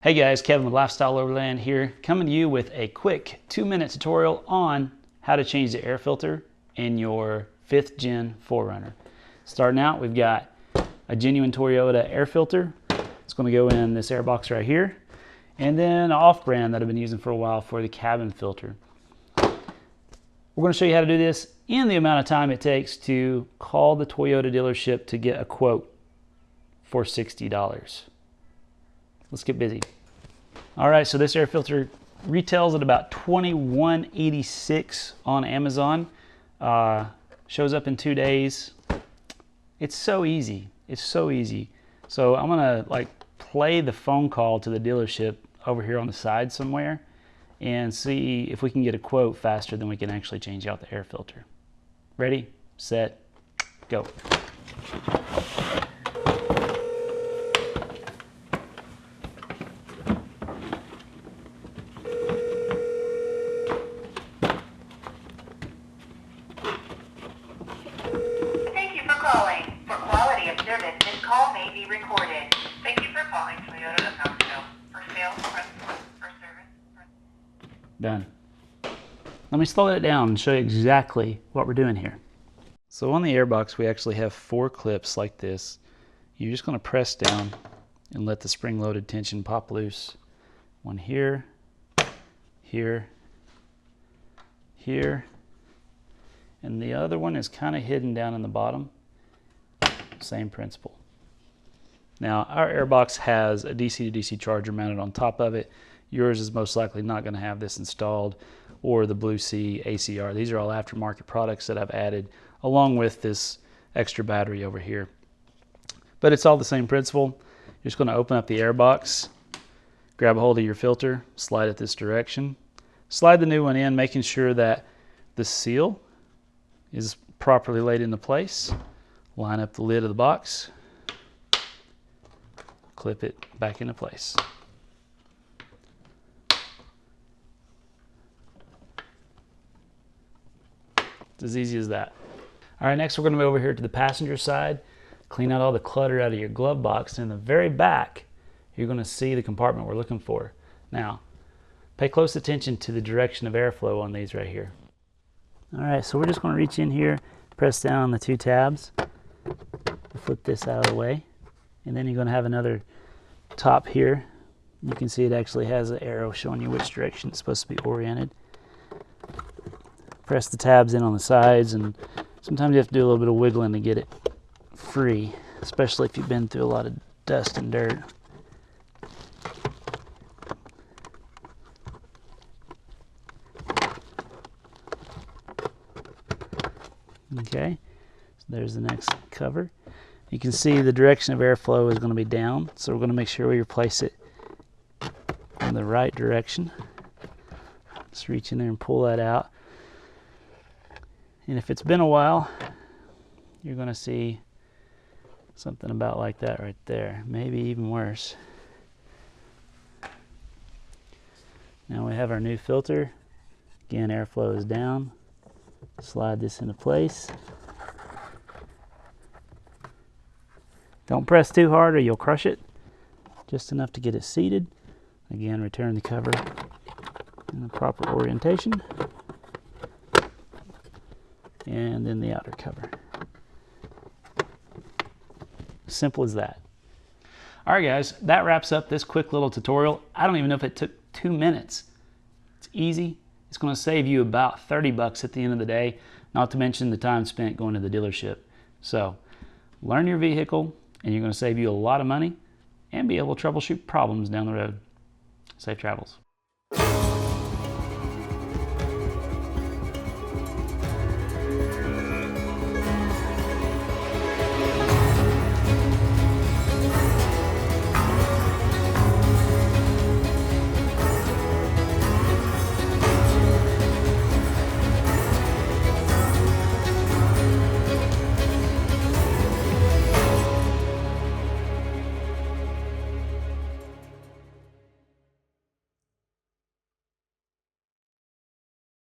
Hey guys, Kevin with Lifestyle Overland here, coming to you with a quick 2-minute tutorial on how to change the air filter in your 5th gen 4Runner. Starting out, we've got a genuine Toyota air filter. It's going to go in this air box right here, and then an off-brand that I've been using for a while for the cabin filter. We're going to show you how to do this in the amount of time it takes to call the Toyota dealership to get a quote for $60. Let's get busy. All right, so this air filter retails at about $21.86 on Amazon. Shows up in 2 days. It's so easy. It's so easy. So I'm gonna play the phone call to the dealership over here on the side somewhere and see if we can get a quote faster than we can actually change out the air filter. Ready, set, go. For quality of service, this call may be recorded. Thank you for calling Toyota of Knoxville. For sales, press 1. For service, press... Done. Let me slow it down and show you exactly what we're doing here. So on the airbox, we actually have 4 clips like this. You're just going to press down and let the spring-loaded tension pop loose. One here, here, here, and the other one is kind of hidden down in the bottom. Same principle. Now our airbox has a DC to DC charger mounted on top of it. Yours is most likely not going to have this installed, or the Blue Sea ACR. These are all aftermarket products that I've added along with this extra battery over here. But it's all the same principle. You're just going to open up the airbox, grab a hold of your filter, slide it this direction, slide the new one in, making sure that the seal is properly laid into place. Line up the lid of the box, clip it back into place. It's as easy as that. All right, next we're going to move over here to the passenger side, clean out all the clutter out of your glove box. In the very back, you're going to see the compartment we're looking for. Now, pay close attention to the direction of airflow on these right here. All right, so we're just going to reach in here, press down on the 2 tabs. Flip this out of the way, and then you're going to have another top here. You can see it actually has an arrow showing you which direction it's supposed to be oriented. Press the tabs in on the sides, and sometimes you have to do a little bit of wiggling to get it free, especially if you've been through a lot of dust and dirt. Okay, so there's the next cover. You can see the direction of airflow is going to be down, so we're going to make sure we replace it in the right direction. Just reach in there and pull that out. And if it's been a while, you're going to see something about like that right there, maybe even worse. Now we have our new filter. Again, airflow is down. Slide this into place. Don't press too hard or you'll crush it. Just enough to get it seated. Again, return the cover in the proper orientation. And then the outer cover. Simple as that. All right, guys, that wraps up this quick little tutorial. I don't even know if it took 2 minutes. It's easy. It's going to save you about 30 bucks at the end of the day, not to mention the time spent going to the dealership. So learn your vehicle, and you're going to save you a lot of money and be able to troubleshoot problems down the road. Safe travels.